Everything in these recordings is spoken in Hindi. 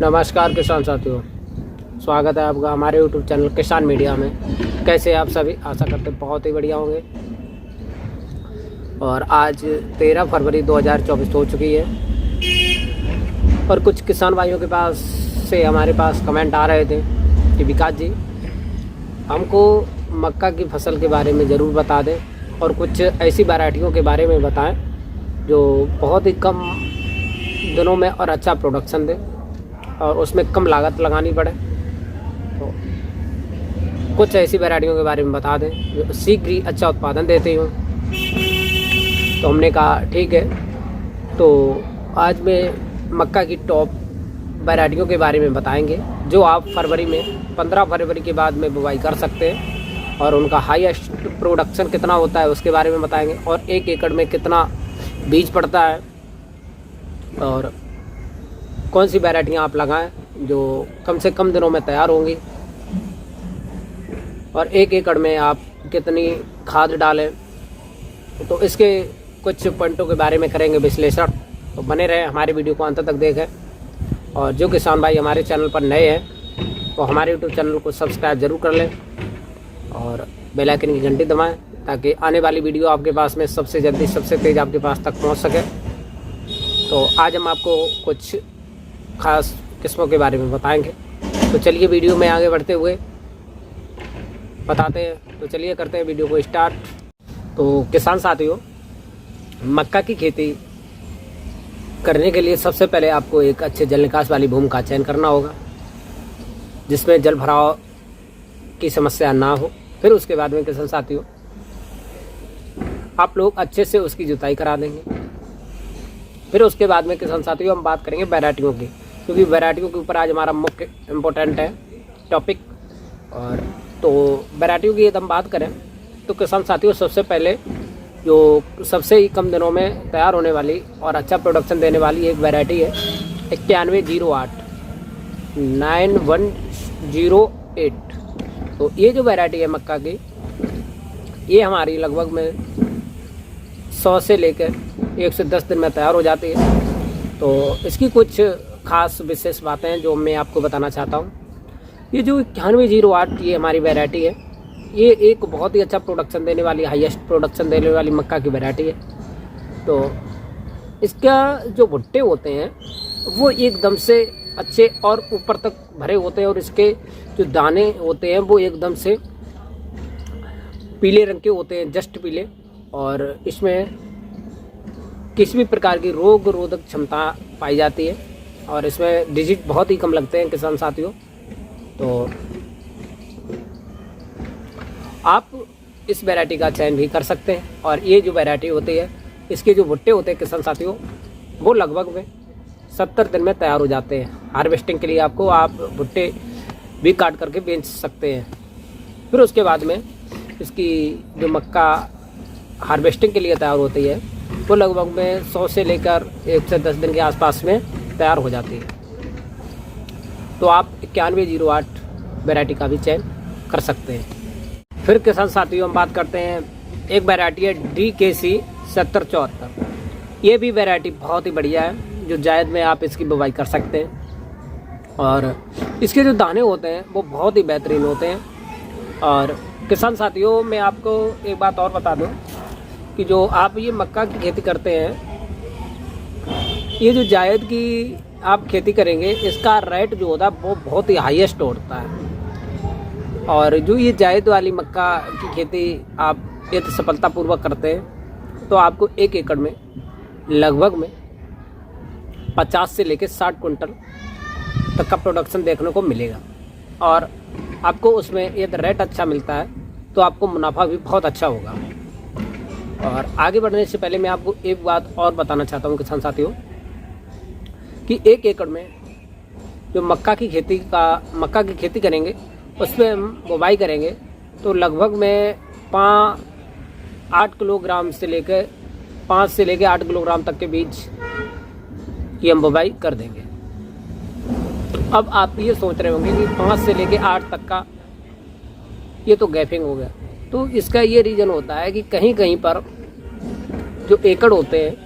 नमस्कार किसान साथियों, स्वागत है आपका हमारे YouTube चैनल किसान मीडिया में। कैसे आप सभी, आशा करते बहुत ही बढ़िया होंगे। और आज 13 फरवरी 2024 हो चुकी है और कुछ किसान भाइयों के पास से हमारे पास कमेंट आ रहे थे कि विकास जी हमको मक्का की फसल के बारे में ज़रूर बता दें और कुछ ऐसी वैरायटियों के बारे में बताएं जो बहुत ही कम दिनों में और अच्छा प्रोडक्शन दे और उसमें कम लागत लगानी पड़े। तो कुछ ऐसी वैरायटियों के बारे में बता दें जो शीघ्र ही अच्छा उत्पादन देती हों। तो हमने कहा ठीक है, तो आज मैं मक्का की टॉप वैरायटियों के बारे में बताएंगे जो आप फरवरी में 15 फरवरी के बाद में बुवाई कर सकते हैं और उनका हाईएस्ट प्रोडक्शन कितना होता है उसके बारे में बताएंगे और 1 एकड़ में कितना बीज पड़ता है और कौन सी वैरायटियाँ आप लगाएं जो कम से कम दिनों में तैयार होंगी और 1 एकड़ में आप कितनी खाद डालें। तो इसके कुछ पॉइंटों के बारे में करेंगे विश्लेषण। तो बने रहें, हमारे वीडियो को अंत तक देखें और जो किसान भाई हमारे चैनल पर नए हैं तो हमारे यूट्यूब चैनल को सब्सक्राइब ज़रूर कर लें और बेल आइकन की घंटी दबाएं ताकि आने वाली वीडियो आपके पास में सबसे जल्दी सबसे तेज़ आपके पास तक पहुंच सके। तो आज हम आपको कुछ खास किस्मों के बारे में बताएंगे। तो चलिए वीडियो में आगे बढ़ते हुए बताते हैं। तो चलिए करते हैं वीडियो को स्टार्ट। तो किसान साथियों, मक्का की खेती करने के लिए सबसे पहले आपको एक अच्छे जल निकास वाली भूमि का चयन करना होगा जिसमें जल भराव की समस्या ना हो। फिर उसके बाद में किसान साथियों आप लोग अच्छे से उसकी जुताई करा देंगे। फिर उसके बाद में किसान साथियों हम बात करेंगे वैरायटियों की, क्योंकि वैरायटियों के ऊपर आज हमारा मुख्य इम्पोर्टेंट है टॉपिक। और तो वैरायटियों की यदि हम बात करें तो किसान साथियों सबसे पहले जो सबसे ही कम दिनों में तैयार होने वाली और अच्छा प्रोडक्शन देने वाली एक वैरायटी है 9108 9108। तो ये जो वैरायटी है मक्का की, ये हमारी लगभग में 100 से लेकर 110 दिन में तैयार हो जाती है। तो इसकी कुछ खास विशेष बातें हैं जो मैं आपको बताना चाहता हूँ। ये जो 9108 ये हमारी वैरायटी है, ये एक बहुत ही अच्छा प्रोडक्शन देने वाली, हाईएस्ट प्रोडक्शन देने वाली मक्का की वैरायटी है। तो इसका जो भुट्टे होते हैं वो एकदम से अच्छे और ऊपर तक भरे होते हैं और इसके जो दाने होते हैं वो एकदम से पीले रंग के होते हैं, जस्ट पीले। और इसमें किसी भी प्रकार की रोग रोधक क्षमता पाई जाती है और इसमें डिजिट बहुत ही कम लगते हैं किसान साथियों। तो आप इस वैरायटी का चयन भी कर सकते हैं। और ये जो वैरायटी होती है, इसके जो भुट्टे होते हैं किसान साथियों, वो लगभग में 70 दिन में तैयार हो जाते हैं। हार्वेस्टिंग के लिए आपको आप भुट्टे भी काट करके बेच सकते हैं। फिर उसके बाद में इसकी जो मक्का हार्वेस्टिंग के लिए तैयार होती है वो लगभग में 100 से लेकर 110 दिन के आसपास में तैयार हो जाती है। तो आप 9108 वैरायटी का भी चयन कर सकते हैं। फिर किसान साथियों हम बात करते हैं, एक वैरायटी है DKC 7074। ये भी वैरायटी बहुत ही बढ़िया है जो जायद में आप इसकी बुवाई कर सकते हैं और इसके जो दाने होते हैं वो बहुत ही बेहतरीन होते हैं। और किसान साथियों मैं आपको एक बात और बता दूं कि जो आप ये मक्का की खेती करते हैं, ये जो जायद की आप खेती करेंगे इसका रेट जो होता है वो बहुत ही हाईएस्ट होता है। और जो ये जायद वाली मक्का की खेती आप यदि सफलतापूर्वक करते हैं तो आपको 1 एकड़ में लगभग में 50 से लेकर 60 कुंटल तक का प्रोडक्शन देखने को मिलेगा। और आपको उसमें यदि रेट अच्छा मिलता है तो आपको मुनाफा भी बहुत अच्छा होगा। और आगे बढ़ने से पहले मैं आपको एक बात और बताना चाहता हूँ किसान साथियों कि 1 एकड़ में जो मक्का की खेती करेंगे उसमें हम बुवाई करेंगे तो लगभग में 8 किलोग्राम से लेकर 5 से लेकर 8 किलोग्राम तक के बीज की हम बुवाई कर देंगे। अब आप ये सोच रहे होंगे कि 5 से लेकर 8 तक का ये तो गैपिंग हो गया। तो इसका ये रीज़न होता है कि कहीं कहीं पर जो एकड़ होते हैं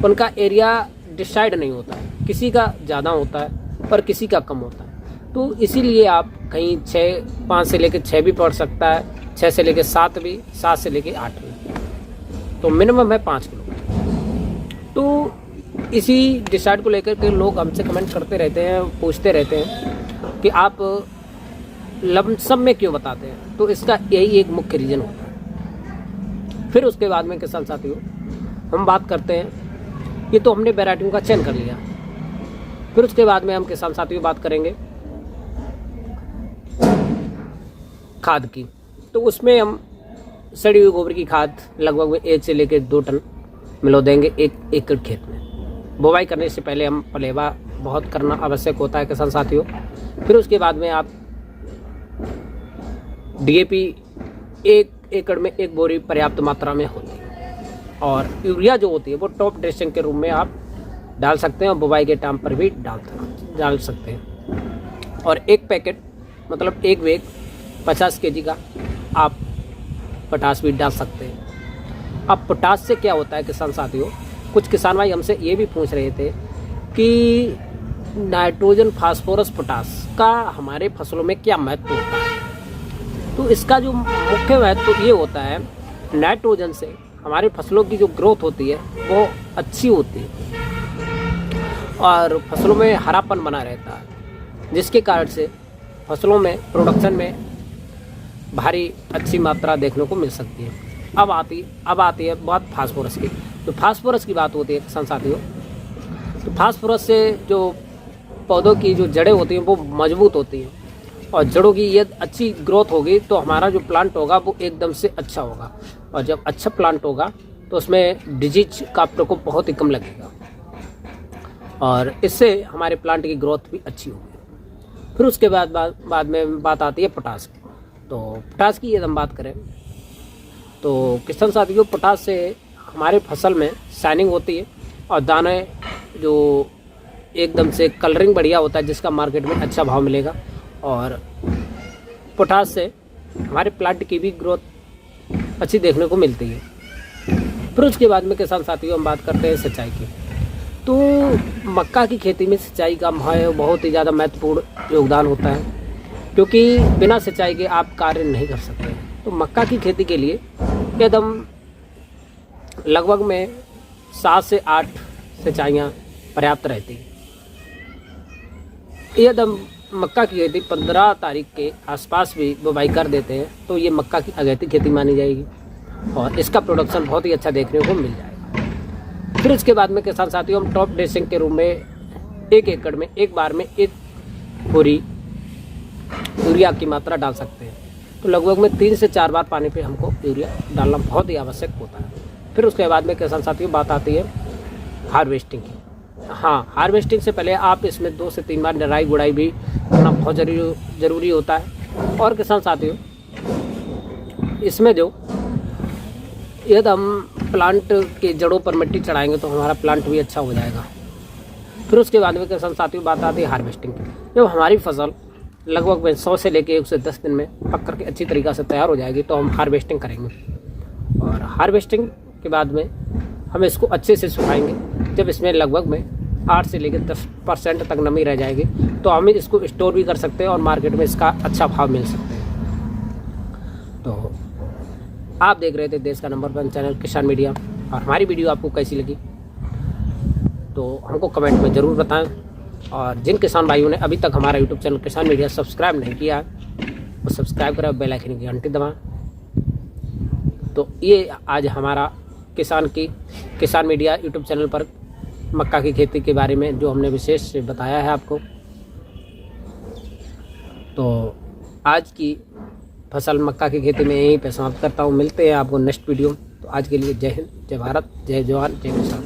उनका एरिया डिसाइड नहीं होता है, किसी का ज़्यादा होता है और किसी का कम होता है। तो इसीलिए आप कहीं 5 से लेकर 6 भी पढ़ सकता है, 6 से लेकर 7 भी, 7 से लेकर 8 भी, तो मिनिमम है 5 किलो। तो इसी डिसाइड को लेकर के लोग हमसे कमेंट करते रहते हैं, पूछते रहते हैं कि आप लमसम में क्यों बताते हैं। तो इसका यही एक मुख्य रीज़न होता है। फिर उसके बाद में किसान साथियों हम बात करते हैं, ये तो हमने वैरायटियों का चयन कर लिया। फिर उसके बाद में हम किसान साथियों बात करेंगे खाद की। तो उसमें हम सड़ी हुई गोबर की खाद लगभग 1 से लेकर 2 टन मिला देंगे 1 एकड़ खेत में। बुवाई करने से पहले हम पलेवा बहुत करना आवश्यक होता है किसान साथियों। फिर उसके बाद में आप डीएपी 1 एकड़ में 1 बोरी पर्याप्त मात्रा में होती है, और यूरिया जो होती है वो टॉप ड्रेसिंग के रूप में आप डाल सकते हैं और बुवाई के टाइम पर भी डाल सकते हैं। और 1 पैकेट मतलब 1 बैग 50 kg का आप पोटाश भी डाल सकते हैं। अब पोटाश से क्या होता है किसान साथियों, कुछ किसान भाई हमसे ये भी पूछ रहे थे कि नाइट्रोजन, फास्फोरस, पोटाश का हमारे फसलों में क्या महत्व होता है। तो इसका जो मुख्य महत्व ये होता है, नाइट्रोजन से हमारे फसलों की जो ग्रोथ होती है वो अच्छी होती है और फसलों में हरापन बना रहता है, जिसके कारण से फसलों में प्रोडक्शन में भारी अच्छी मात्रा देखने को मिल सकती है। अब आती है बात फास्फोरस की। तो फास्फोरस की बात होती है किसान साथियों, तो फास्फोरस से जो पौधों की जो जड़ें होती हैं वो मजबूत होती हैं, और जड़ों की यदि अच्छी ग्रोथ होगी तो हमारा जो प्लांट होगा वो एकदम से अच्छा होगा, और जब अच्छा प्लांट होगा तो उसमें डिजीज का प्रकोप बहुत ही कम लगेगा, और इससे हमारे प्लांट की ग्रोथ भी अच्छी होगी। फिर उसके बाद में बात आती है पोटाश की। तो पोटाश की यदि हम बात करें तो किसान साथियों, पोटाश से हमारे फसल में शाइनिंग होती है और दाने जो एकदम से कलरिंग बढ़िया होता है, जिसका मार्केट में अच्छा भाव मिलेगा, और पोटाश से हमारे प्लांट की भी ग्रोथ अच्छी देखने को मिलती है। फिर उसके बाद में किसान साथियों हम बात करते हैं सिंचाई की। तो मक्का की खेती में सिंचाई का बहुत ही ज़्यादा महत्वपूर्ण योगदान होता है, क्योंकि बिना सिंचाई के आप कार्य नहीं कर सकते। तो मक्का की खेती के लिए एकदम लगभग में 7 से 8 सिंचाइयाँ पर्याप्त रहती हैं। यदि हम मक्का की खेती 15 तारीख के आसपास भी बुवाई कर देते हैं तो ये मक्का की अगैती खेती मानी जाएगी और इसका प्रोडक्शन बहुत ही अच्छा देखने को मिल जाएगा। फिर इसके बाद में किसान साथियों हम टॉप ड्रेसिंग के रूप में 1 एकड़ में एक बार में 1 बोरी यूरिया की मात्रा डाल सकते हैं। तो लगभग में 3 से 4 बार पानी पे हमको यूरिया डालना बहुत ही आवश्यक होता है। फिर उसके बाद में किसान साथियों बात आती है हार्वेस्टिंग की। हाँ, हार्वेस्टिंग से पहले आप इसमें 2 से 3 बार निराई गुड़ाई भी करना बहुत ज़रूरी होता है। और किसान साथियों इसमें जो यदि हम प्लांट के जड़ों पर मिट्टी चढ़ाएंगे तो हमारा प्लांट भी अच्छा हो जाएगा। फिर उसके बाद में किसान साथियों बात आती है हार्वेस्टिंग की। जब हमारी फसल लगभग 100 से लेकर 110 दिन में पक करके अच्छी तरीक़ा से तैयार हो जाएगी तो हम हार्वेस्टिंग करेंगे, और हार्वेस्टिंग के बाद में हम इसको अच्छे से सुखाएंगे। जब इसमें लगभग में 8 से लेकर 10% तक नमी रह जाएगी तो हम इसको स्टोर भी कर सकते हैं और मार्केट में इसका अच्छा भाव मिल सकते हैं। तो आप देख रहे थे देश का नंबर 1 चैनल किसान मीडिया, और हमारी वीडियो आपको कैसी लगी तो हमको कमेंट में ज़रूर बताएं। और जिन किसान भाइयों ने अभी तक हमारा यूट्यूब चैनल किसान मीडिया सब्सक्राइब नहीं किया वो सब्सक्राइब करें, बेल आइकन की घंटी दबाएं। तो ये आज हमारा किसान मीडिया यूट्यूब चैनल पर मक्का की खेती के बारे में जो हमने विशेष बताया है आपको। तो आज की फसल मक्का की खेती में यहीं पे समाप्त करता हूँ। मिलते हैं आपको नेक्स्ट वीडियो। तो आज के लिए जय हिंद, जय भारत, जय जवान, जय किसान।